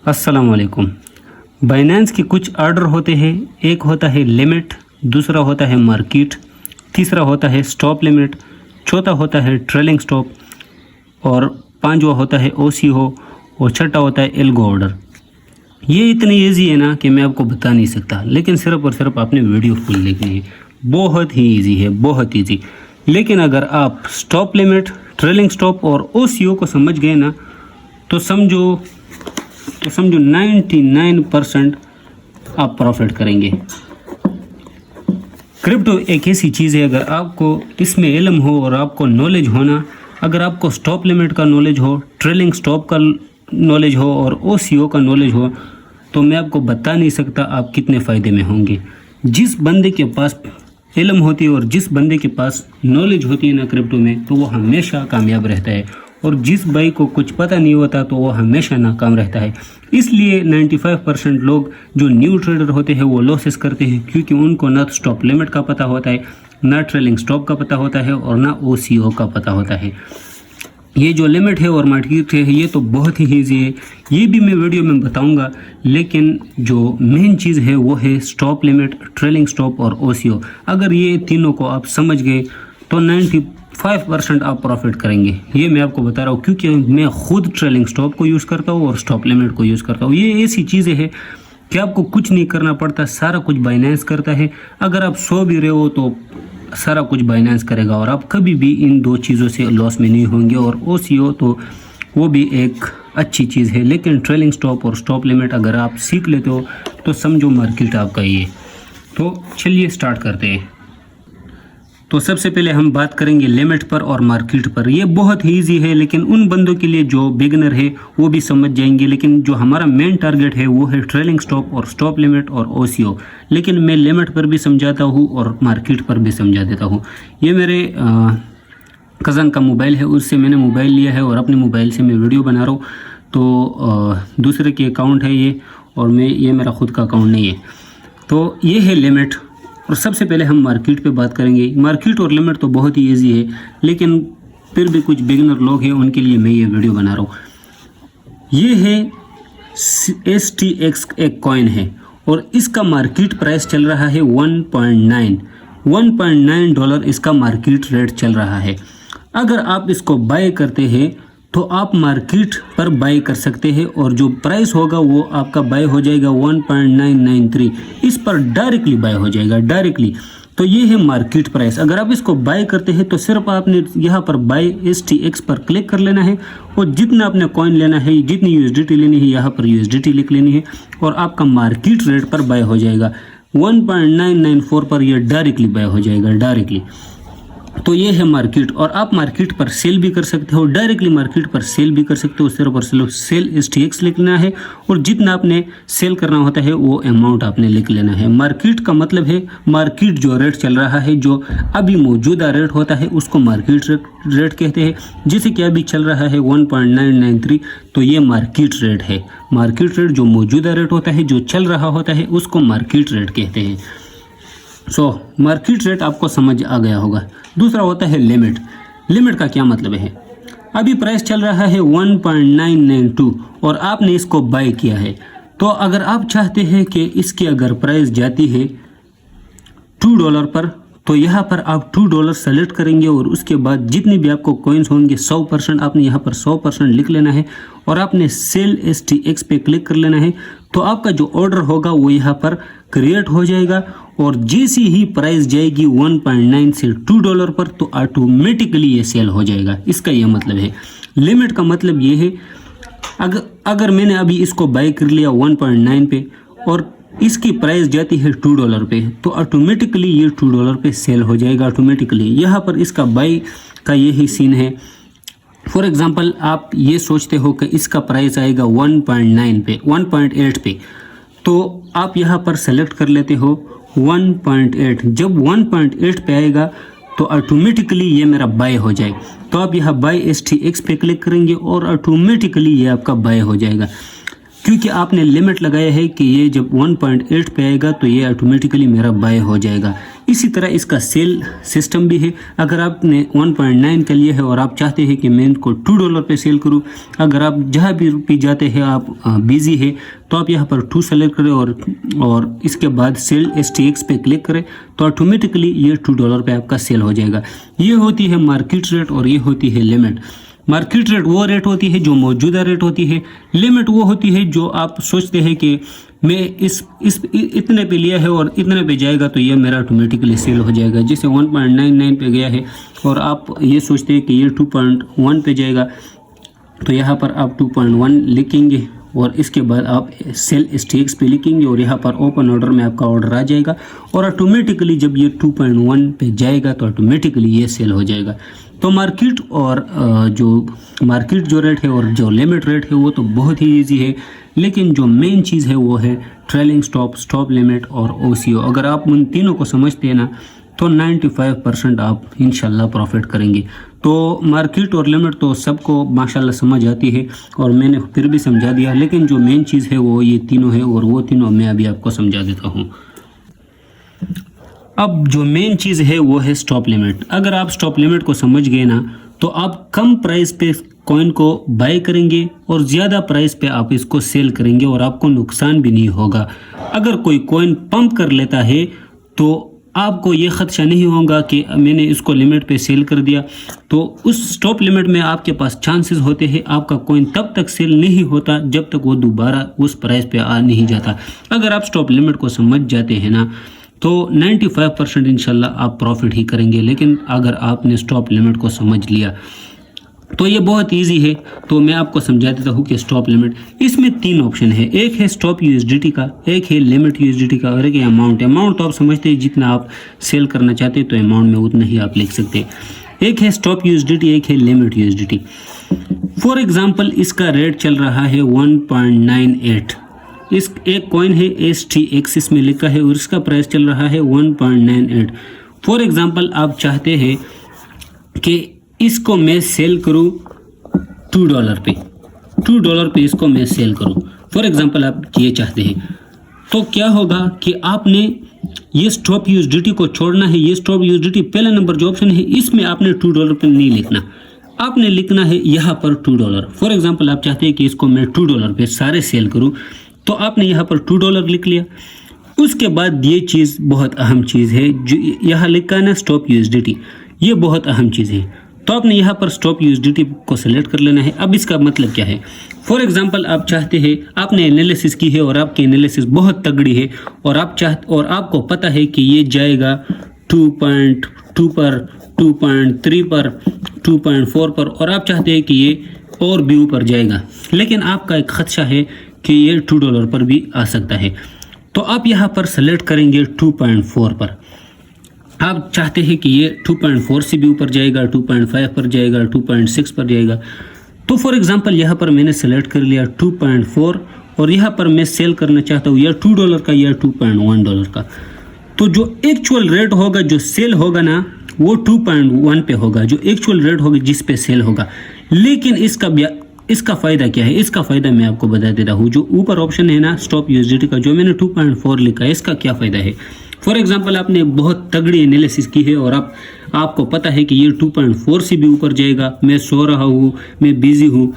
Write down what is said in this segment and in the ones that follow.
अस्सलाम वालेकुम। बाइनेंस के कुछ ऑर्डर होते हैं। एक होता है लिमिट, दूसरा होता है मार्केट, तीसरा होता है स्टॉप लिमिट, चौथा होता है ट्रेलिंग स्टॉप और पांचवा होता है ओसीओ और छठा होता है एल्गो ऑर्डर। ये इतनी ईजी है ना कि मैं आपको बता नहीं सकता, लेकिन सिर्फ और सिर्फ आपने वीडियो फुल देखनी है। बहुत ही ईजी है, बहुत ईजी। लेकिन अगर आप स्टॉप लिमिट, ट्रेलिंग स्टॉप और ओसीओ को समझ गए ना तो समझो 99% आप प्रॉफिट करेंगे। क्रिप्टो एक ऐसी चीज़ है, अगर आपको इसमें इल्म हो और आपको नॉलेज होना, अगर आपको स्टॉप लिमिट का नॉलेज हो, ट्रेलिंग स्टॉप का नॉलेज हो और ओसीओ का नॉलेज हो, तो मैं आपको बता नहीं सकता आप कितने फ़ायदे में होंगे। जिस बंदे के पास इल्म होती है और जिस बंदे के पास नॉलेज होती है ना क्रिप्टो में, तो वो हमेशा कामयाब रहता है, और जिस भाई को कुछ पता नहीं होता तो वो हमेशा नाकाम रहता है। इसलिए 95% लोग जो न्यू ट्रेडर होते हैं वो लॉसेस करते हैं, क्योंकि उनको ना स्टॉप लिमिट का पता होता है, ना ट्रेलिंग स्टॉप का पता होता है और ना ओसीओ का पता होता है। ये जो लिमिट है और मार्केट है ये तो बहुत ही ईजी है, ये भी मैं वीडियो में बताऊंगा। लेकिन जो मेन चीज़ है वो है स्टॉप लिमिट, ट्रेलिंग स्टॉप और ओसीओ। अगर ये तीनों को आप समझ गए तो 95% आप प्रॉफिट करेंगे। ये मैं आपको बता रहा हूँ, क्योंकि मैं खुद ट्रेलिंग स्टॉप को यूज़ करता हूँ और स्टॉप लिमिट को यूज़ करता हूँ। ये ऐसी चीज़ें हैं कि आपको कुछ नहीं करना पड़ता, सारा कुछ बाइनेंस करता है। अगर आप सो भी रहे हो तो सारा कुछ बाइनेंस करेगा और आप कभी भी इन दो चीज़ों से लॉस में नहीं होंगे। और ओसीओ तो वो भी एक अच्छी चीज़ है, लेकिन ट्रेलिंग स्टॉप और स्टॉप लिमिट अगर आप सीख लेते हो तो समझो मार्केट आपका ये। तो चलिए स्टार्ट करते हैं। तो सबसे पहले हम बात करेंगे लिमिट पर और मार्केट पर। ये बहुत ही ईजी है, लेकिन उन बंदों के लिए जो बिगिनर है वो भी समझ जाएंगे। लेकिन जो हमारा मेन टारगेट है वो है ट्रेलिंग स्टॉप और स्टॉप लिमिट और ओसीओ। लेकिन मैं लिमिट पर भी समझाता हूँ और मार्केट पर भी समझा देता हूँ। ये मेरे कज़न का मोबाइल है, उससे मैंने मोबाइल लिया है और अपने मोबाइल से मैं वीडियो बना रहा हूँ। तो दूसरे के अकाउंट है ये, और ये मेरा खुद का अकाउंट नहीं है। तो ये है लिमिट। और सबसे पहले हम मार्केट पे बात करेंगे। मार्केट और लिमिट तो बहुत ही इजी है, लेकिन फिर भी कुछ बिगिनर लोग हैं उनके लिए मैं ये वीडियो बना रहा हूँ। ये है STX एक कॉइन है और इसका मार्केट प्राइस चल रहा है 1.9 डॉलर इसका मार्केट रेट चल रहा है। अगर आप इसको बाय करते हैं तो आप मार्केट पर बाय कर सकते हैं, और जो प्राइस होगा वो आपका बाय हो जाएगा 1.993। इस पर डायरेक्टली बाय हो जाएगा, डायरेक्टली। तो ये है मार्केट प्राइस। अगर आप इसको बाय करते हैं तो सिर्फ आपने यहाँ पर बाय STX पर क्लिक कर लेना है, और जितना आपने कॉइन लेना है, जितनी USDT लेनी है यहाँ पर USDT लिख लेनी है, और आपका मार्केट रेट पर बाय हो जाएगा 1.994 पर। यह डायरेक्टली बाय हो जाएगा, डायरेक्टली। तो ये है मार्केट। और आप मार्केट पर सेल भी कर सकते हो, डायरेक्टली मार्केट पर सेल भी कर सकते हो। सिर्फ और सिर्फ सेल STX लिखना है, और जितना आपने सेल करना होता है वो अमाउंट आपने लिख लेना है। मार्केट का मतलब है मार्केट जो रेट चल रहा है, जो अभी मौजूदा रेट होता है उसको मार्केट रेट कहते हैं। जैसे कि अभी चल रहा है 1.993, तो ये मार्केट रेट है। मार्केट रेट जो मौजूदा रेट होता है, जो चल रहा होता है, उसको मार्केट रेट कहते हैं। मार्केट रेट आपको समझ आ गया होगा। दूसरा होता है लिमिट। लिमिट का क्या मतलब है? अभी प्राइस चल रहा है 1.992 और आपने इसको बाय किया है। तो अगर आप चाहते हैं कि इसकी अगर प्राइस जाती है $2 पर, तो यहाँ पर आप $2 सेलेक्ट करेंगे, और उसके बाद जितने भी आपको कॉइन्स होंगे 100% आपने यहाँ पर 100% लिख लेना है, और आपने सेल STX पे क्लिक कर लेना है। तो आपका जो ऑर्डर होगा वो यहाँ पर क्रिएट हो जाएगा, और जैसी ही प्राइस जाएगी 1.9 से $2 पर, तो ऑटोमेटिकली ये सेल हो जाएगा। इसका यह मतलब है। लिमिट का मतलब ये है, अगर मैंने अभी इसको बाय कर लिया 1.9 पे और इसकी प्राइस जाती है $2 पे, तो ऑटोमेटिकली ये $2 पे सेल हो जाएगा ऑटोमेटिकली। यहाँ पर इसका बाय का यही सीन है। फॉर एग्जांपल, आप ये सोचते हो कि इसका प्राइस आएगा 1.9 पे, 1.8 पे, तो आप यहाँ पर सेलेक्ट कर लेते हो 1.8। जब 1.8 पे आएगा तो ऑटोमेटिकली ये मेरा बाय हो जाए। तो आप यहाँ बाय STX पे क्लिक करेंगे और ऑटोमेटिकली ये आपका बाय हो जाएगा, क्योंकि आपने लिमिट लगाया है कि ये जब 1.8 पे आएगा तो ये ऑटोमेटिकली मेरा बाय हो जाएगा। इसी तरह इसका सेल सिस्टम भी है। अगर आपने 1.9 का लिया है और आप चाहते हैं कि मैं इनको $2 पे सेल करूं, अगर आप जहां भी जाते हैं आप बिजी है तो आप यहां पर 2 सेलेक्ट करें और इसके बाद सेल STX पे क्लिक करें तो ऑटोमेटिकली ये $2 पे आपका सेल हो जाएगा। ये होती है मार्केट रेट और ये होती है लिमिट। मार्केट रेट वो रेट होती है जो मौजूदा रेट होती है, लिमिट वो होती है जो आप सोचते हैं कि मैं इस इतने पे लिया है और इतने पे जाएगा तो ये मेरा ऑटोमेटिकली सेल हो जाएगा। जैसे 1.99 पे गया है और आप ये सोचते हैं कि ये 2.1 पे जाएगा तो यहाँ पर आप 2.1 लिखेंगे और इसके बाद आप सेल STX पे लिखेंगे और यहाँ पर ओपन ऑर्डर में आपका ऑर्डर आ जाएगा और ऑटोमेटिकली जब ये 2.1 पे जाएगा तो ऑटोमेटिकली ये सेल हो जाएगा। तो मार्केट और जो रेट है और जो लिमिट रेट है वो तो बहुत ही इजी है, लेकिन जो मेन चीज़ है वो है ट्रेलिंग स्टॉप लिमिट और OCO। अगर आप उन तीनों को समझते हैं ना तो 95% आप इंशाल्लाह प्रॉफिट करेंगे। तो मार्केट और लिमिट तो सबको माशाल्लाह समझ आती है और मैंने फिर भी समझा दिया, लेकिन जो मेन चीज़ है वो ये तीनों है और वो तीनों मैं अभी आपको समझा देता हूँ। अब जो मेन चीज़ है वो है स्टॉप लिमिट। अगर आप स्टॉप लिमिट को समझ गए ना तो आप कम प्राइस पे कॉइन को बाय करेंगे और ज़्यादा प्राइस पे आप इसको सेल करेंगे और आपको नुकसान भी नहीं होगा। अगर कोई कॉइन पंप कर लेता है तो आपको ये खदशा नहीं होगा कि मैंने इसको लिमिट पे सेल कर दिया, तो उस स्टॉप लिमिट में आपके पास चांसेस होते हैं आपका कॉइन तब तक सेल नहीं होता जब तक वो दोबारा उस प्राइस पे आ नहीं जाता। अगर आप स्टॉप लिमिट को समझ जाते हैं ना तो 95% इंशाल्लाह आप प्रॉफिट ही करेंगे। लेकिन अगर आपने स्टॉप लिमिट को समझ लिया तो ये बहुत इजी है। तो मैं आपको समझा देता हूँ कि स्टॉप लिमिट, इसमें 3 ऑप्शन है। एक है स्टॉप USDT का, एक है लिमिट USDT का और एक है अमाउंट तो आप समझते हैं जितना आप सेल करना चाहते हैं तो अमाउंट में उतना ही आप लिख सकते हैं। एक है स्टॉप USDT, एक है लिमिट USDT। फॉर एग्जाम्पल इसका रेट चल रहा है 1.98। इस एक कॉइन है STX इसमें लिखा है और इसका प्राइस चल रहा है 1.98। फॉर एग्जाम्पल आप चाहते हैं कि इसको मैं सेल करूं $2 पे, $2 पे इसको मैं सेल करूं। फॉर एग्जांपल आप ये चाहते हैं तो क्या होगा कि आपने ये स्टॉप USDT को छोड़ना है। ये स्टॉप USDT पहला नंबर जो ऑप्शन है इसमें आपने $2 पे नहीं लिखना, आपने लिखना है यहाँ पर $2। फॉर एग्जांपल आप चाहते हैं कि इसको मैं $2 पे सारे सेल करूं तो आपने यहाँ पर $2 लिख लिया। उसके बाद ये चीज़ बहुत अहम चीज़ है जो यहाँ लिखा है ना स्टॉप USDT, ये बहुत अहम चीज़ है। तो आपने यहाँ पर स्टॉप USDT को सेलेक्ट कर लेना है। अब इसका मतलब क्या है, फॉर एग्जांपल आप चाहते हैं, आपने एनालिसिस की है और आपकी एनालिसिस बहुत तगड़ी है और आपको पता है कि ये जाएगा 2.2 पर, 2.3 पर, 2.4 पर और आप चाहते हैं कि ये और भी ऊपर जाएगा, लेकिन आपका एक खदशा है कि ये $2 पर भी आ सकता है। तो आप यहाँ पर सेलेक्ट करेंगे 2.4 पर। आप चाहते हैं कि ये 2.4 से भी ऊपर जाएगा, 2.5 पर जाएगा, 2.6 पर जाएगा। तो फॉर एग्जांपल यहाँ पर मैंने सेलेक्ट कर लिया 2.4 और यहाँ पर मैं सेल करना चाहता हूँ या $2 का या $2.1 का। तो जो एक्चुअल रेट होगा जो सेल होगा ना वो 2.1 पे होगा, जो एक्चुअल रेट होगा जिस पे सेल होगा। लेकिन इसका फ़ायदा क्या है, इसका फ़ायदा मैं आपको बता देता हूँ। जो ऊपर ऑप्शन है ना स्टॉप USDT का, जो मैंने 2.4 लिखा है, इसका क्या फ़ायदा है। फॉर एग्जांपल आपने बहुत तगड़ी एनालिसिस की है और आपको पता है कि ये 2.4 से भी ऊपर जाएगा, मैं सो रहा हूँ, मैं बिजी हूँ।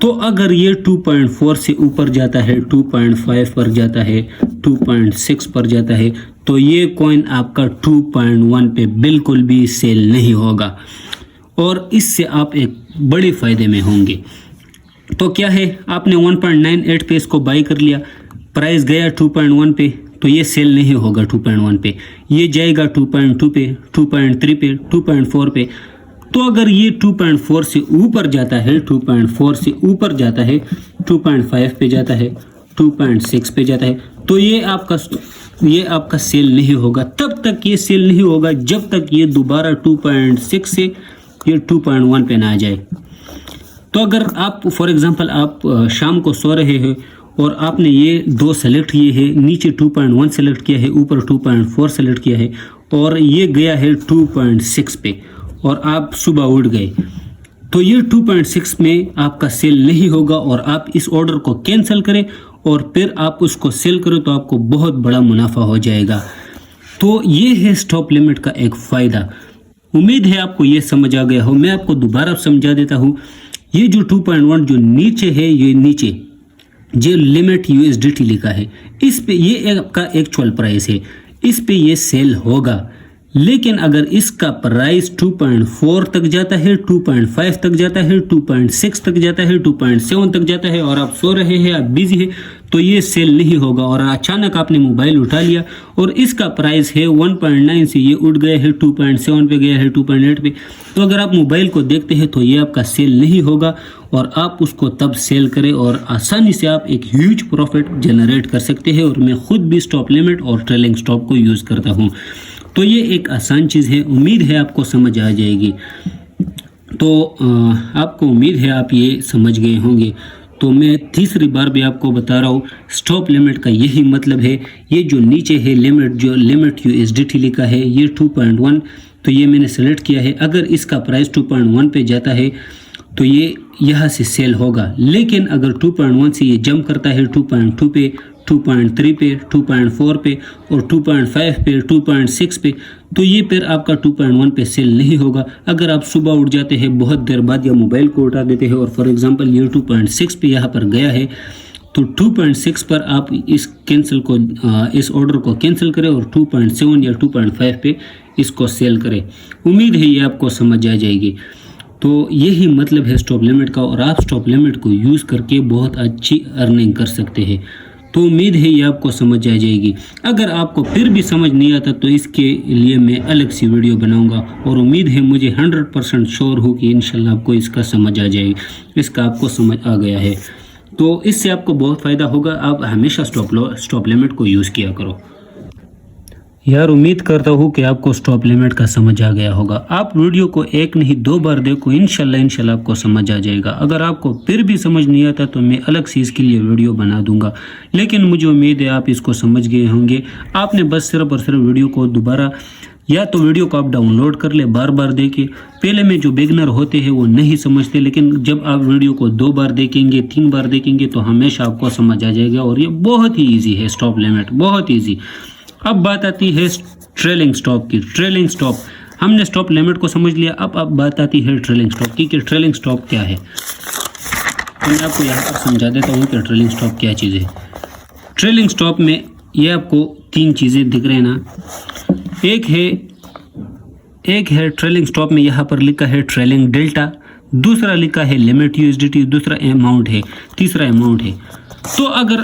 तो अगर ये 2.4 से ऊपर जाता है, 2.5 पर जाता है, 2.6 पर जाता है, तो ये कॉइन आपका 2.1 पे बिल्कुल भी सेल नहीं होगा और इससे आप एक बड़े फ़ायदे में होंगे। तो क्या है, आपने 1.98 पे इसको बाई कर लिया, प्राइस गया 2.1 पे तो ये सेल नहीं होगा 2.1 पे, ये जाएगा 2.2 पे, 2.3 पे, 2.4 पे। तो अगर ये 2.4 से ऊपर जाता है, 2.4 से ऊपर जाता है, 2.5 पे जाता है, 2.6 पे जाता है, तो ये आपका सेल नहीं होगा। तब तक ये सेल नहीं होगा जब तक ये दोबारा 2.6 से ये 2.1 पे ना आ जाए। तो अगर आप फॉर एग्जांपल आप शाम को सो रहे हैं और आपने ये 2 सेलेक्ट किए हैं, नीचे 2.1 सेलेक्ट किया है, ऊपर 2.4 सेलेक्ट किया है और ये गया है 2.6 पे और आप सुबह उठ गए, तो ये 2.6 में आपका सेल नहीं होगा और आप इस ऑर्डर को कैंसिल करें और फिर आप उसको सेल करो तो आपको बहुत बड़ा मुनाफा हो जाएगा। तो ये है स्टॉप लिमिट का एक फ़ायदा। उम्मीद है आपको ये समझ आ गया हो। मैं आपको दोबारा समझा देता हूँ। ये जो 2.1 जो नीचे है, ये नीचे जो लिमिट USDT लिखा है, इस पे ये आपका एक्चुअल प्राइस है, इस पे ये सेल होगा। लेकिन अगर इसका प्राइस 2.4 तक जाता है, 2.5 तक जाता है, 2.6 तक जाता है, 2.7 तक जाता है और आप सो रहे हैं, आप बिजी है, तो ये सेल नहीं होगा। और अचानक आपने मोबाइल उठा लिया और इसका प्राइस है 1.9 से ये उठ गया है 2.7 पे, गया है 2.8 पे, तो अगर आप मोबाइल को देखते हैं तो ये आपका सेल नहीं होगा और आप उसको तब सेल करें और आसानी से आप एक ह्यूज प्रॉफिट जनरेट कर सकते हैं। और मैं खुद भी स्टॉप लिमिट और ट्रेलिंग स्टॉप को यूज़ करता हूँ। तो ये एक आसान चीज़ है, उम्मीद है आपको समझ आ जाएगी। तो आपको उम्मीद है आप ये समझ गए होंगे। तो मैं तीसरी बार भी आपको बता रहा हूँ, स्टॉप लिमिट का यही मतलब है। ये जो नीचे है लिमिट, जो लिमिट USDT लिखा है, ये 2.1, तो ये मैंने सेलेक्ट किया है। अगर इसका प्राइस 2.1 पे जाता है तो ये यहाँ से सेल होगा। लेकिन अगर 2.1 से ये जंप करता है 2.2 पे, 2.3 पे, 2.4 पे और 2.5 पे, 2.6 पे, तो ये फिर आपका 2.1 पे सेल नहीं होगा। अगर आप सुबह उठ जाते हैं बहुत देर बाद या मोबाइल को उठा देते हैं और फॉर एग्जांपल ये 2.6 पे यहाँ पर गया है, तो 2.6 पर आप इस इस ऑर्डर को कैंसिल करें और 2.7 या 2.5 पे इसको सेल करें। उम्मीद है ये आपको समझ आ जाएगी। तो यही मतलब है स्टॉप लिमिट का और आप स्टॉप लिमिट को यूज़ करके बहुत अच्छी अर्निंग कर सकते हैं। तो उम्मीद है ये आपको समझ आ जाएगी। अगर आपको फिर भी समझ नहीं आता तो इसके लिए मैं अलग सी वीडियो बनाऊंगा और उम्मीद है, मुझे 100% श्योर हो कि इंशाल्लाह आपको इसका समझ आ जाएगी, इसका आपको समझ आ गया है। तो इससे आपको बहुत फ़ायदा होगा। आप हमेशा स्टॉप लिमिट को यूज़ किया करो। यार उम्मीद करता हूँ कि आपको स्टॉप लिमिट का समझ आ गया होगा। आप वीडियो को एक नहीं 2 बार देखो, इंशाल्लाह आपको समझ आ जाएगा। अगर आपको फिर भी समझ नहीं आता तो मैं अलग से इसके लिए वीडियो बना दूंगा, लेकिन मुझे उम्मीद है आप इसको समझ गए होंगे। आपने बस सिर्फ और सिर्फ वीडियो को दोबारा, या तो वीडियो को आप डाउनलोड कर ले, बार बार देखें। पहले में जो बिगनर होते हैं वो नहीं समझते, लेकिन जब आप वीडियो को 2 बार देखेंगे, 3 बार देखेंगे तो हमेशा आपको समझ आ जाएगा। और ये बहुत ही ईजी है स्टॉप लिमिट, बहुत ईजी। अब बात आती है ट्रेलिंग स्टॉप की। ट्रेलिंग स्टॉप, हमने स्टॉप लिमिट को समझ लिया, अब बात आती है ट्रेलिंग स्टॉप की कि ट्रेलिंग स्टॉप क्या है। तो मैं आपको यहाँ पर समझा देता हूँ कि ट्रेलिंग स्टॉप क्या चीज़ है। ट्रेलिंग स्टॉप में ये आपको 3 चीज़ें दिख रहे हैं ना। एक है ट्रेलिंग स्टॉप में यहाँ पर लिखा है ट्रेलिंग डेल्टा, दूसरा लिखा है लिमिट USDT, दूसरा अमाउंट है, तीसरा अमाउंट है। तो अगर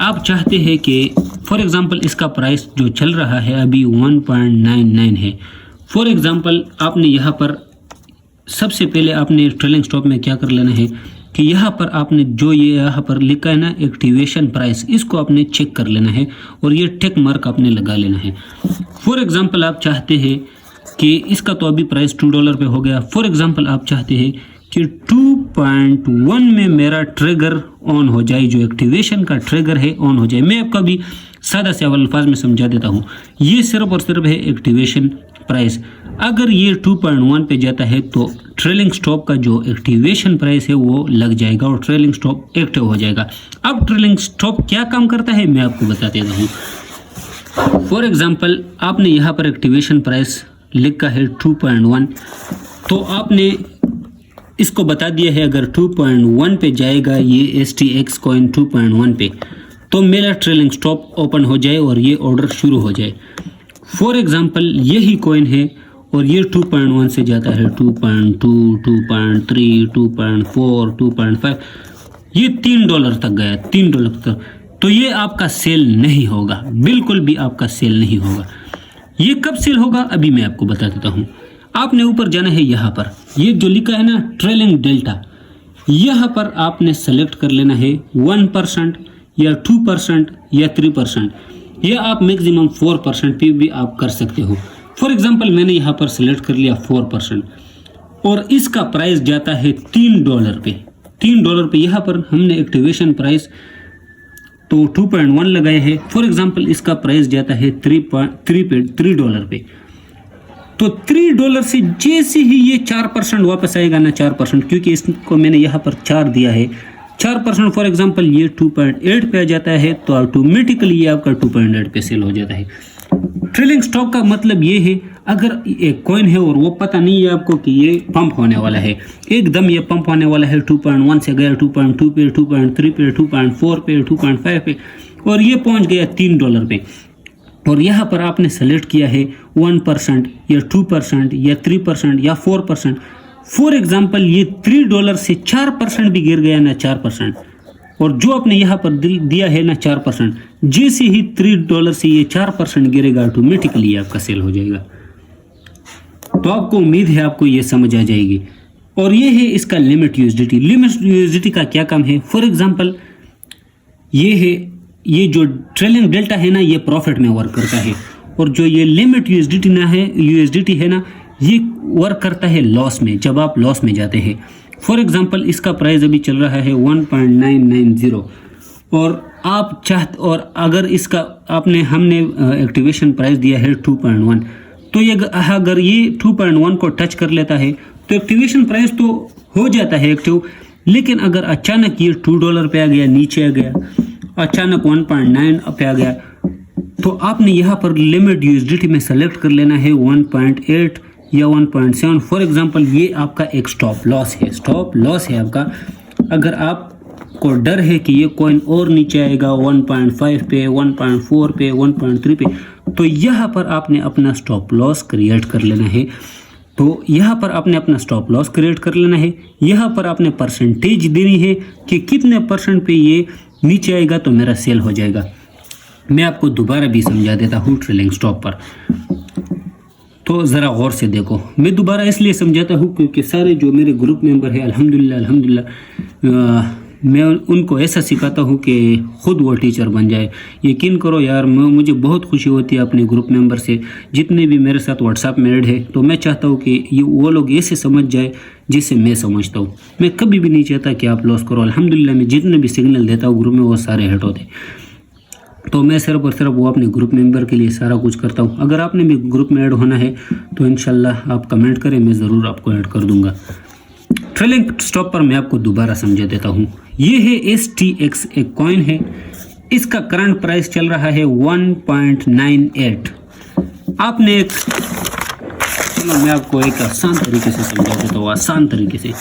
आप चाहते हैं कि फॉर एग्जांपल इसका प्राइस जो चल रहा है अभी 1.99 है, फॉर एग्जांपल आपने यहाँ पर सबसे पहले आपने ट्रेलिंग स्टॉप में क्या कर लेना है कि यहाँ पर आपने जो ये यहाँ पर लिखा है ना एक्टिवेशन प्राइस, इसको आपने चेक कर लेना है और ये टिक मार्क आपने लगा लेना है। फॉर एग्जांपल आप चाहते हैं कि इसका तो अभी प्राइस $2 पे हो गया। फॉर एग्जांपल आप चाहते हैं कि 2.1 में मेरा ट्रिगर ऑन हो जाए, जो एक्टिवेशन का ट्रिगर है ऑन हो जाए। मैं आपका भी सादा से अल्फाज में समझा देता हूँ। ये सिर्फ और सिर्फ है एक्टिवेशन प्राइस। अगर ये 2.1 पे जाता है तो ट्रेलिंग स्टॉप का जो एक्टिवेशन प्राइस है वो लग जाएगा और ट्रेलिंग स्टॉप एक्टिव हो जाएगा। अब ट्रेलिंग स्टॉप क्या काम करता है मैं आपको बता देता हूँ। फॉर एग्जांपल आपने यहाँ पर एक्टिवेशन प्राइस लिखा है 2.1, तो आपने इसको बता दिया है अगर 2.1 पे जाएगा ये STX कॉइन 2.1 पे, तो मेरा ट्रेलिंग स्टॉप ओपन हो जाए और ये ऑर्डर शुरू हो जाए। फॉर एग्जांपल यही कॉइन है और ये 2.1 से जाता है 2.2, 2.3, 2.4, 2.5, ये $3 तक गया, $3 तक। तो ये आपका सेल नहीं होगा, बिल्कुल भी आपका सेल नहीं होगा। ये कब सेल होगा अभी मैं आपको बता देता हूँ। आपने ऊपर जाना है, यहाँ पर ये जो लिखा है ना ट्रेलिंग डेल्टा, यहाँ पर आपने सेलेक्ट कर लेना है 1% या 2% या 3%, या आप मैक्सिमम 4% पे भी आप कर सकते हो। फॉर एग्जांपल मैंने यहाँ पर सेलेक्ट कर लिया 4% और इसका प्राइस जाता है $3 पे। $3 पे यहाँ पर हमने एक्टिवेशन प्राइस तो 2.1 लगाए है। फॉर एग्जांपल इसका प्राइस जाता है $3 पे। तो $3 से जैसे ही ये 4% वापस आएगा ना, 4%, क्योंकि इसको मैंने यहाँ पर 4 दिया है, 4% फॉर एग्जांपल ये 2.8 पे आ जाता है तो ऑटोमेटिकली ये आपका 2.8 पे सेल हो जाता है। ट्रेलिंग स्टॉप का मतलब ये है, अगर एक कॉइन है और वो पता नहीं है आपको कि ये पंप होने वाला है, एकदम ये पंप होने वाला है, 2.1 से गया 2.2 पे, 2.3 पे, 2.4 पे, 2.5 पे, और ये पहुंच गया $3 पे, और यहाँ पर आपने सेलेक्ट किया है 1% या 2% या 3% या 4%। फॉर एग्जाम्पल ये $3 से 4% भी गिर गया ना, 4%, और जो आपने यहाँ पर दिया है ना 4%, जैसे ही $3 से ये 4% गिरेगा ऑटोमेटिकली आपका सेल हो जाएगा। तो आपको उम्मीद है आपको ये समझ आ जाएगी। और ये है इसका लिमिट यूएसडीटी। लिमिट यूएसडीटी का क्या काम है? फॉर एग्जांपल ये है, ये जो ट्रेलिंग डेल्टा है ना, ये प्रॉफिट में वर्क करता है, और जो ये लिमिट यूएसडीटी है ना, ये वर्क करता है लॉस में, जब आप लॉस में जाते हैं। फॉर एग्जांपल इसका प्राइस अभी चल रहा है 1.990, और अगर इसका हमने एक्टिवेशन प्राइस दिया है 2.1, तो ये अगर ये 2.1 को टच कर लेता है तो एक्टिवेशन प्राइस तो हो जाता है एक्टिव, लेकिन अगर अचानक ये $2 पे आ गया, नीचे आ गया, अचानक 1.9 पे आ गया, तो आपने यहाँ पर लिमिट यूएसडीटी में सेलेक्ट कर लेना है 1.8 या 1.7। फॉर एग्जांपल ये आपका एक स्टॉप लॉस है आपका। अगर आपको डर है कि ये कॉइन और नीचे आएगा 1.5 पे, 1.4 पे, 1.3 पे, तो यहाँ पर आपने अपना स्टॉप लॉस क्रिएट कर लेना है। यहाँ पर आपने परसेंटेज देनी है कि कितने % पे ये नीचे आएगा तो मेरा सेल हो जाएगा। मैं आपको दोबारा भी समझा देता हूँ ट्रेलिंग स्टॉप पर, तो ज़रा गौर से देखो। मैं दोबारा इसलिए समझाता हूँ क्योंकि सारे जो मेरे ग्रुप मेंबर हैं अल्हम्दुलिल्लाह मैं उनको ऐसा सिखाता हूँ कि ख़ुद वो टीचर बन जाए। यकीन करो यार, मुझे बहुत खुशी होती है अपने ग्रुप मेंबर से, जितने भी मेरे साथ व्हाट्सएप में ऐड है, तो मैं चाहता हूँ कि वो लोग ऐसे समझ जाए जिससे मैं समझता हूँ। मैं कभी भी नहीं चाहता कि आप लॉस करो। अल्हम्दुलिल्लाह मैं जितने भी सिग्नल देता हूँ ग्रुप में वो सारे हिट होते, तो मैं सिर्फ और सिर्फ वो अपने ग्रुप मेंबर के लिए सारा कुछ करता हूँ। अगर आपने भी ग्रुप में ऐड होना है तो इंशाल्लाह आप कमेंट करें, मैं ज़रूर आपको ऐड कर दूंगा। ट्रेलिंग स्टॉप पर मैं आपको दोबारा समझा देता हूँ। ये है STX, एक कॉइन है, इसका करंट प्राइस चल रहा है 1.98। आपने चलो मैं आपको एक आसान तरीके से समझा देता हूँ, आसान तरीके से।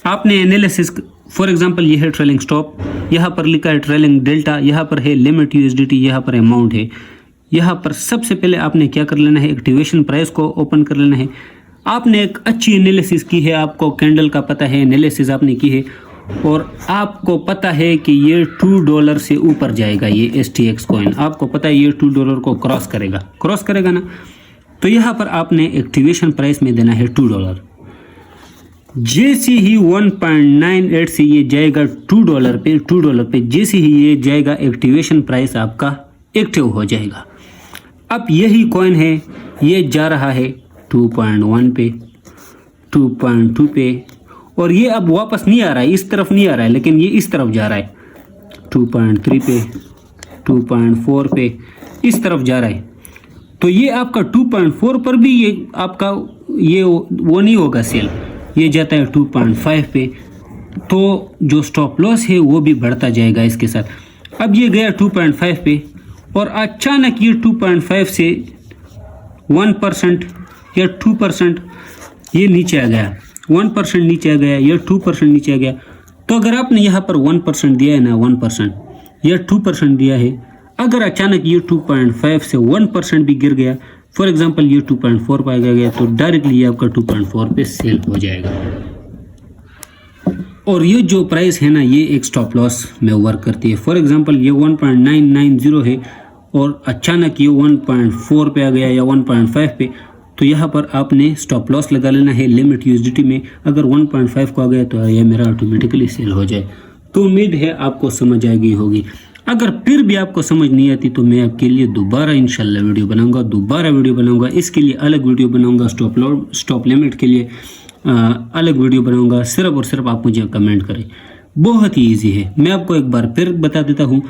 आपने एनालिसिस, फॉर एग्जांपल ये है ट्रेलिंग स्टॉप, यहाँ पर लिखा है ट्रेलिंग डेल्टा, यहाँ पर है लिमिट यूएसडीटी, यहाँ पर अमाउंट है। यहाँ पर सबसे पहले आपने क्या कर लेना है, एक्टिवेशन प्राइस को ओपन कर लेना है। आपने एक अच्छी एनालिसिस की है, आपको कैंडल का पता है, एनालिसिस आपने की है, और आपको पता है कि ये $2 से ऊपर जाएगा। ये STX कॉइन आपको पता है ये $2 को क्रॉस करेगा ना, तो यहाँ पर आपने एक्टिवेशन प्राइस में देना है $2। जैसे ही 1.98 से ये जाएगा $2 पे, जैसे ही ये जाएगा एक्टिवेशन प्राइस आपका एक्टिव हो जाएगा। अब यही कॉइन है, ये जा रहा है 2.1 पे, 2.2 पे, और ये अब वापस नहीं आ रहा है, इस तरफ नहीं आ रहा है, लेकिन ये इस तरफ जा रहा है 2.3 पे, 2.4 पे, इस तरफ जा रहा है। तो ये आपका 2.4 पर भी ये आपका वो नहीं होगा सेल, ये जाता है 2.5 पे, तो जो स्टॉप लॉस है वो भी बढ़ता जाएगा इसके साथ। अब ये गया 2.5 पे, और अचानक ये 2.5 से 1% या 2% ये नीचे आ गया, 1% नीचे आ गया या 2% नीचे आ गया। तो अगर आपने यहाँ पर 1% दिया है ना, 1% या 2% दिया है, अगर अचानक ये 2.5 से 1% भी गिर गया, फॉर एग्जांपल ये 2.4 पे आ गया, तो डायरेक्टली ये आपका 2.4 पे सेल हो जाएगा। और ये जो प्राइस है ना, ये एक स्टॉप लॉस में वर्क करती है। फॉर एग्जांपल ये 1.990 है और अचानक ये 1.4 पे आ गया या 1.5 पे, तो यहाँ पर आपने स्टॉप लॉस लगा लेना है लिमिट यूएसडीटी में। अगर 1.5 को आ गया तो ये मेरा ऑटोमेटिकली सेल हो जाए। तो उम्मीद है आपको समझ आ गई होगी। अगर फिर भी आपको समझ नहीं आती तो मैं आपके लिए दोबारा इंशाल्लाह वीडियो बनाऊंगा। इसके लिए अलग वीडियो बनाऊंगा, स्टॉप लिमिट के लिए अलग वीडियो बनाऊंगा। सिर्फ और सिर्फ आप मुझे कमेंट करें, बहुत ही ईजी है। मैं आपको एक बार फिर बता देता हूँ,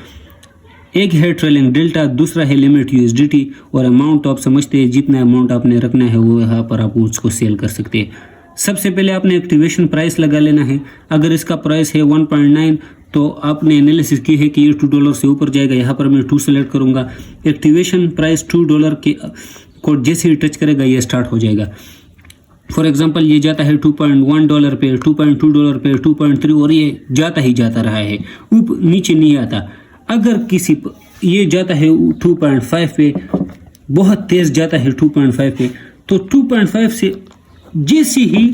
एक है ट्रेलिंग डेल्टा, दूसरा है लिमिट यूएसडीटी, और अमाउंट आप समझते हैं, जितना अमाउंट आपने रखना है वो यहाँ पर आप उसको सेल कर सकते हैं। सबसे पहले आपने एक्टिवेशन प्राइस लगा लेना है। अगर इसका प्राइस है 1.9, तो आपने एनालिसिस की है कि ये $2 से ऊपर जाएगा। यहाँ पर मैं 2 सेलेक्ट करूँगा। एक्टिवेशन प्राइस $2 के को जैसे ही टच करेगा ये स्टार्ट हो जाएगा। फॉर एग्जांपल ये जाता है $2.1 पे, $2.2 पे, 2.3 और ये जाता ही जाता रहा है, ऊपर नीचे नहीं आता। अगर किसी ये जाता है 2.5 पे, बहुत तेज़ जाता है 2.5 पे, तो 2.5 से जैसे ही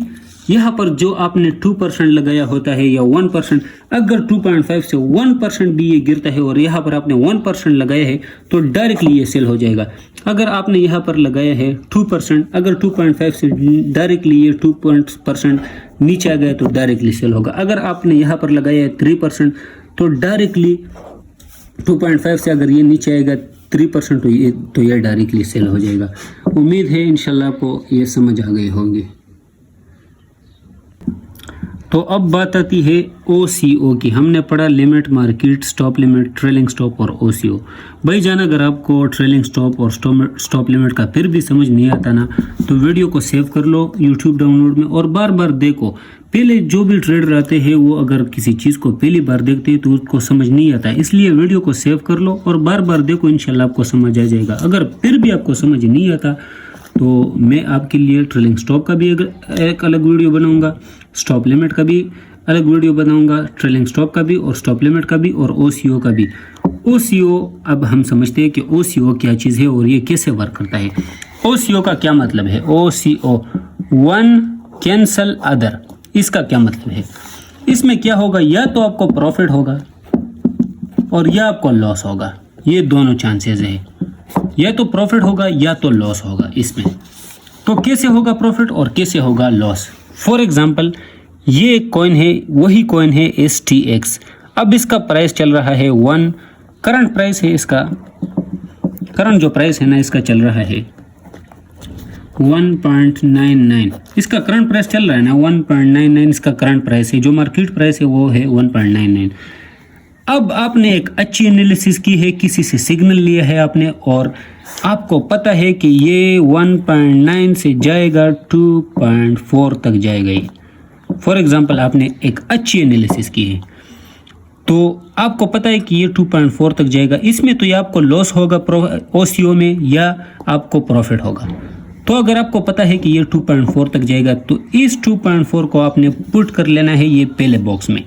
यहाँ पर जो आपने 2% लगाया होता है या 1%, अगर 2.5 से 1% भी ये गिरता है और यहाँ पर आपने 1% लगाया है तो डायरेक्टली ये सेल हो जाएगा। अगर आपने यहाँ पर लगाया है 2%, अगर 2.5 से डायरेक्टली ये 2% नीचे आ गया तो डायरेक्टली सेल होगा। अगर आपने यहाँ पर लगाया है 3% तो डायरेक्टली 2.5 से अगर ये नीचे आएगा 3% तो ये डायरेक्टली सेल हो जाएगा। उम्मीद है इंशाल्लाह आपको ये समझ आ गई होगी। तो अब बात आती है OCO की। हमने पढ़ा limit, market, stop limit, trailing stop और OCO। भाई जान, अगर आपको ट्रेलिंग स्टॉप और स्टॉप लिमिट का फिर भी समझ नहीं आता ना, तो वीडियो को सेव कर लो YouTube डाउनलोड में और बार बार देखो। पहले जो भी ट्रेडर आते हैं वो अगर किसी चीज़ को पहली बार देखते हैं तो उसको समझ नहीं आता, इसलिए वीडियो को सेव कर लो और बार बार देखो, इंशाल्लाह आपको समझ आ जाएगा। अगर फिर भी आपको समझ नहीं आता तो मैं आपके लिए ट्रेलिंग स्टॉप का भी एक अलग वीडियो बनाऊंगा, स्टॉप लिमिट का भी अलग वीडियो बनाऊंगा, ट्रेलिंग स्टॉप का भी और स्टॉप लिमिट का भी और OCO का भी। OCO अब हम समझते हैं कि OCO क्या चीज़ है और ये कैसे वर्क करता है। OCO का क्या मतलब है? OCO, वन कैंसल अदर, इसका क्या मतलब है? इसमें क्या होगा, या तो आपको प्रॉफिट होगा और या आपको लॉस होगा, ये दोनों चांसेस है। या तो प्रॉफिट होगा या तो लॉस होगा इसमें। तो कैसे होगा प्रॉफिट और कैसे होगा लॉस? फॉर एग्जांपल ये एक कॉइन है, वही कॉइन है STX। अब इसका प्राइस चल रहा है 1, करंट प्राइस है इसका, करंट जो प्राइस है ना इसका चल रहा है 1.99। इसका करंट प्राइस चल रहा है ना 1.99, इसका करंट प्राइस है। जो मार्केट प्राइस है वो है 1.99। अब आपने एक अच्छी एनालिसिस की है, किसी से सिग्नल लिया है आपने और आपको पता है कि ये 1.9 से जाएगा 2.4 तक जाएगा। फॉर एग्जांपल आपने एक अच्छी एनालिसिस की है तो आपको पता है कि ये 2.4 तक जाएगा। इसमें तो या आपको लॉस होगा OCO में या आपको प्रॉफिट होगा। तो अगर आपको पता है कि ये 2.4 तक जाएगा तो इस 2.4 को आपने पुट कर लेना है ये पहले बॉक्स में।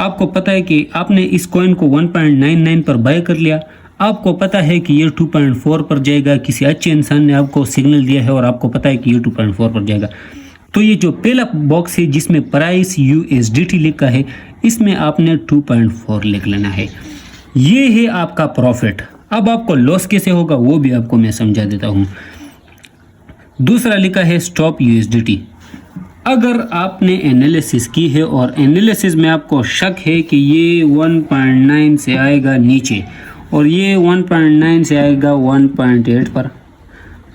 आपको पता है कि आपने इस कॉइन को 1.99 पर बाय कर लिया, आपको पता है कि ये 2.4 पर जाएगा, किसी अच्छे इंसान ने आपको सिग्नल दिया है और आपको पता है कि ये 2.4 पर जाएगा। तो ये जो पहला बॉक्स है जिसमें प्राइस USDT लिखा है, इसमें आपने 2.4 लिख लेना है। ये है आपका प्रॉफिट। अब आपको लॉस कैसे होगा वो भी आपको मैं समझा देता हूँ। दूसरा लिखा है स्टॉप USDT। अगर आपने एनालिसिस की है और एनालिसिस में आपको शक है कि ये 1.9 से आएगा नीचे और ये 1.9 से आएगा 1.8 पर,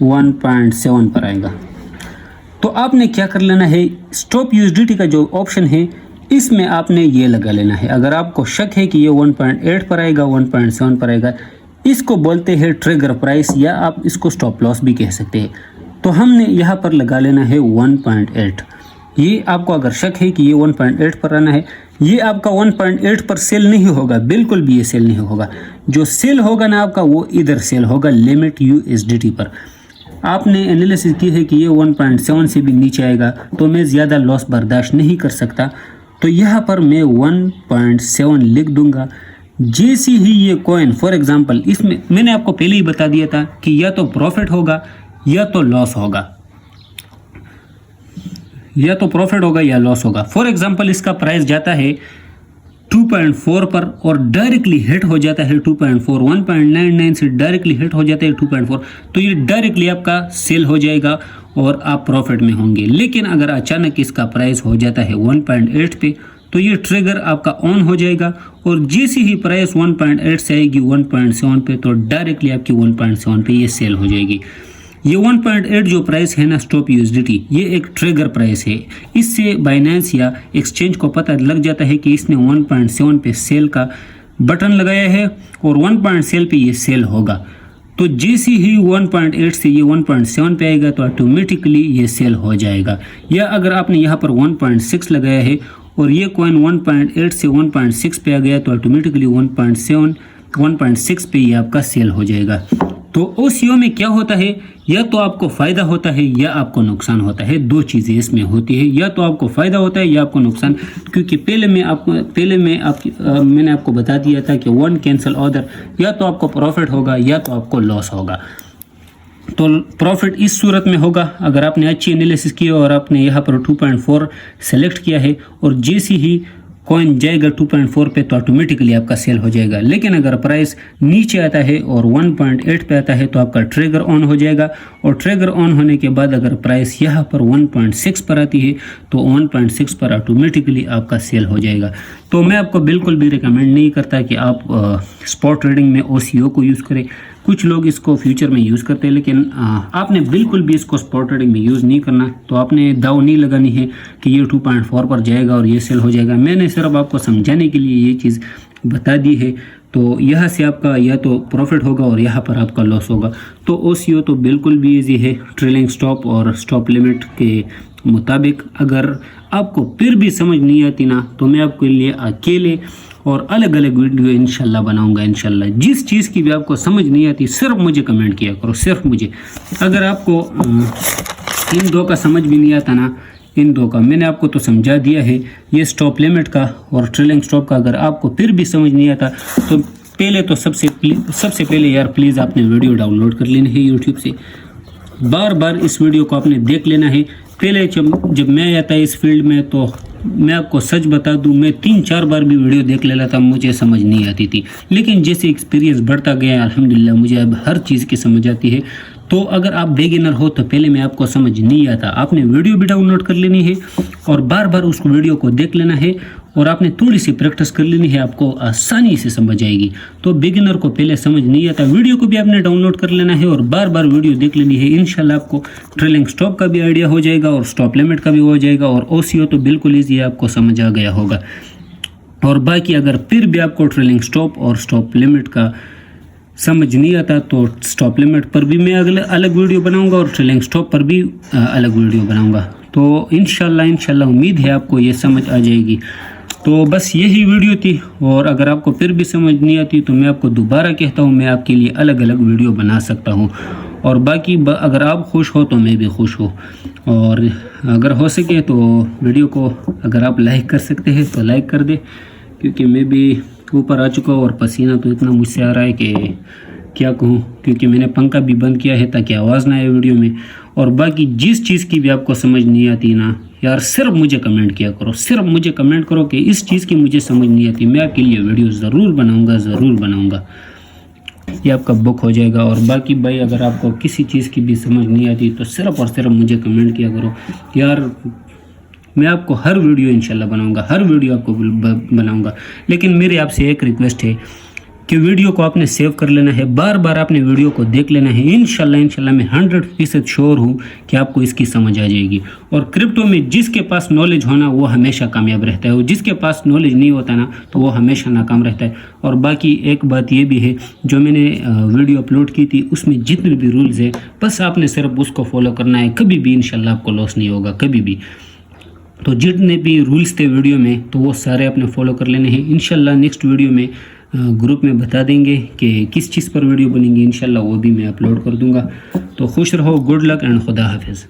1.7 पर आएगा, तो आपने क्या कर लेना है, स्टॉप USDT का जो ऑप्शन है इसमें आपने ये लगा लेना है। अगर आपको शक है कि ये 1.8 पर आएगा, 1.7 पर आएगा, इसको बोलते हैं ट्रिगर प्राइस या आप इसको स्टॉप लॉस भी कह सकते हैं। तो हमने यहाँ पर लगा लेना है 1.8। ये आपको अगर शक है कि ये 1.8 पर आना है, ये आपका 1.8 पर सेल नहीं होगा, बिल्कुल भी ये सेल नहीं होगा। जो सेल होगा ना आपका वो इधर सेल होगा लिमिट USDT पर। आपने एनालिसिस की है कि ये 1.7 से भी नीचे आएगा तो मैं ज़्यादा लॉस बर्दाश्त नहीं कर सकता, तो यहाँ पर मैं 1.7 लिख दूंगा। जैसे ही ये कॉइन, फॉर एग्जांपल इसमें मैंने आपको पहले ही बता दिया था कि या तो प्रॉफिट होगा या तो लॉस होगा, या तो प्रॉफिट होगा या लॉस होगा। फॉर एग्जांपल इसका प्राइस जाता है 2.4 पर और डायरेक्टली हिट हो जाता है 2.4, 1.99 से डायरेक्टली हिट हो जाता है 2.4, तो ये डायरेक्टली आपका सेल हो जाएगा और आप प्रॉफिट में होंगे। लेकिन अगर अचानक इसका प्राइस हो जाता है 1.8 पे तो ये ट्रिगर आपका ऑन हो जाएगा और जैसे ही प्राइस 1.8 से आएगी 1.7 पे तो डायरेक्टली आपकी 1.7 पे ये सेल हो जाएगी। ये 1.8 जो प्राइस है ना स्टॉप USDT, ये एक ट्रिगर प्राइस है। इससे बाइनेंस या एक्सचेंज को पता लग जाता है कि इसने 1.7 पे सेल का बटन लगाया है और 1.7 पे ये सेल होगा। तो जैसे ही 1.8 से ये 1.7 पे आएगा तो ऑटोमेटिकली ये सेल हो जाएगा। या अगर आपने यहाँ पर 1.6 लगाया है और ये कॉइन 1.8 से 1.6 पे आ गया तो ऑटोमेटिकली 1.7 1.6 पे ये आपका सेल हो जाएगा। तो OCO में क्या होता है, या तो आपको फ़ायदा होता है या आपको नुकसान होता है, दो चीज़ें इसमें होती है, या तो आपको फ़ायदा होता है या आपको नुकसान। क्योंकि मैंने आपको बता दिया था कि वन कैंसिल ऑर्डर, या तो आपको प्रॉफिट होगा या तो आपको लॉस होगा। तो प्रॉफिट इस सूरत में होगा अगर आपने अच्छी एनालिसिस की और आपने यहाँ पर 2.4 सेलेक्ट किया है और जैसे ही कॉइन जाएगा 2.4 पे तो ऑटोमेटिकली आपका सेल हो जाएगा। लेकिन अगर प्राइस नीचे आता है और 1.8 पे आता है तो आपका ट्रिगर ऑन हो जाएगा, और ट्रिगर ऑन होने के बाद अगर प्राइस यहाँ पर 1.6 पर आती है तो 1.6 पर ऑटोमेटिकली आपका सेल हो जाएगा। तो मैं आपको बिल्कुल भी रिकमेंड नहीं करता कि आप स्पॉट ट्रेडिंग में OCO को यूज़ करें। कुछ लोग इसको फ्यूचर में यूज़ करते हैं, लेकिन आपने बिल्कुल भी इसको स्पॉट ट्रेडिंग में यूज़ नहीं करना। तो आपने दाव नहीं लगानी है कि ये 2.4 पर जाएगा और ये सेल हो जाएगा। मैंने सिर्फ आपको समझाने के लिए ये चीज़ बता दी है। तो यहाँ से आपका या तो प्रॉफिट होगा और यहाँ पर आपका लॉस होगा। तो OCO तो बिल्कुल भी ईजी है ट्रेलिंग स्टॉप और स्टॉप लिमिट के मुताबिक। अगर आपको फिर भी समझ नहीं आती ना तो मैं आपके लिए अकेले और अलग अलग वीडियो इंशाल्लाह बनाऊंगा। इंशाल्लाह जिस चीज़ की भी आपको समझ नहीं आती सिर्फ मुझे कमेंट किया करो, सिर्फ मुझे। अगर आपको इन दो का समझ भी नहीं आता ना, इन दो का मैंने आपको तो समझा दिया है, ये स्टॉप लिमिट का और ट्रेलिंग स्टॉप का। अगर आपको फिर भी समझ नहीं आता तो पहले तो सबसे पहले यार प्लीज़ आपने वीडियो डाउनलोड कर लेनी है यूट्यूब से। बार बार इस वीडियो को आपने देख लेना है। पहले जब मैं आता इस फील्ड में तो मैं आपको सच बता दूं, मैं 3-4 बार भी वीडियो देख लेता था, मुझे समझ नहीं आती थी। लेकिन जैसे एक्सपीरियंस बढ़ता गया अल्हम्दुलिल्लाह मुझे अब हर चीज़ की समझ आती है। तो अगर आप बिगिनर हो तो पहले में आपको समझ नहीं आता, आपने वीडियो भी डाउनलोड कर लेनी है और बार बार उस वीडियो को देख लेना है और आपने थोड़ी सी प्रैक्टिस कर लेनी है, आपको आसानी से समझ आएगी। तो बिगिनर को पहले समझ नहीं आता, वीडियो को भी आपने डाउनलोड कर लेना है और बार बार वीडियो देख लेनी है। इंशाल्लाह आपको ट्रेलिंग स्टॉप का भी आइडिया हो जाएगा और स्टॉप लिमिट का भी हो जाएगा, और OCO तो बिल्कुल ईजी है, आपको समझ आ गया होगा। और बाकी अगर फिर भी आपको ट्रेलिंग स्टॉप और स्टॉप लिमिट का समझ नहीं आता तो स्टॉप लिमिट पर भी मैं अलग वीडियो बनाऊंगा और ट्रेलिंग स्टॉप पर भी अलग वीडियो बनाऊंगा। तो इंशाल्लाह उम्मीद है आपको ये समझ आ जाएगी। तो बस यही वीडियो थी, और अगर आपको फिर भी समझ नहीं आती तो मैं आपको दोबारा कहता हूँ मैं आपके लिए अलग अलग वीडियो बना सकता हूँ। और बाकी अगर आप खुश हो तो मैं भी खुश हूँ, और अगर हो सके तो वीडियो को अगर आप लाइक कर सकते हैं तो लाइक कर दे, क्योंकि मैं भी ऊपर आ चुका हूँ और पसीना तो इतना मुझसे आ रहा है कि क्या कहूँ। क्योंकि मैंने पंखा भी बंद किया है ताकि आवाज़ ना आए वीडियो में। और बाकी जिस चीज़ की भी आपको समझ नहीं आती ना यार, सिर्फ मुझे कमेंट किया करो, सिर्फ मुझे कमेंट करो कि इस चीज़ की मुझे समझ नहीं आती, मैं आपके लिए वीडियो ज़रूर बनाऊँगा। ये आपका बुक हो जाएगा। और बाकी भाई अगर आपको किसी चीज़ की भी समझ नहीं आती तो सिर्फ और सिर्फ मुझे कमेंट किया करो यार, मैं आपको हर वीडियो इंशाल्लाह बनाऊंगा, हर वीडियो आपको बनाऊंगा। लेकिन मेरी आपसे एक रिक्वेस्ट है कि वीडियो को आपने सेव कर लेना है, बार बार आपने वीडियो को देख लेना है। इंशाल्लाह मैं 100% श्योर हूँ कि आपको इसकी समझ आ जाएगी। और क्रिप्टो में जिसके पास नॉलेज होना वो हमेशा कामयाब रहता है, और जिसके पास नॉलेज नहीं होता ना तो वो हमेशा नाकाम रहता है। और बाकी एक बात ये भी है, जो मैंने वीडियो अपलोड की थी उसमें जितने भी रूल्स है बस आपने सिर्फ उसको फॉलो करना है, कभी भी इंशाल्लाह आपको लॉस नहीं होगा, कभी भी। तो जितने भी रूल्स थे वीडियो में तो वो सारे आपने फॉलो कर लेने हैं। इंशाल्लाह नेक्स्ट वीडियो में ग्रुप में बता देंगे कि किस चीज़ पर वीडियो बनेंगी, इंशाल्लाह वो भी मैं अपलोड कर दूंगा। तो खुश रहो, गुड लक एंड खुदा हाफिज़।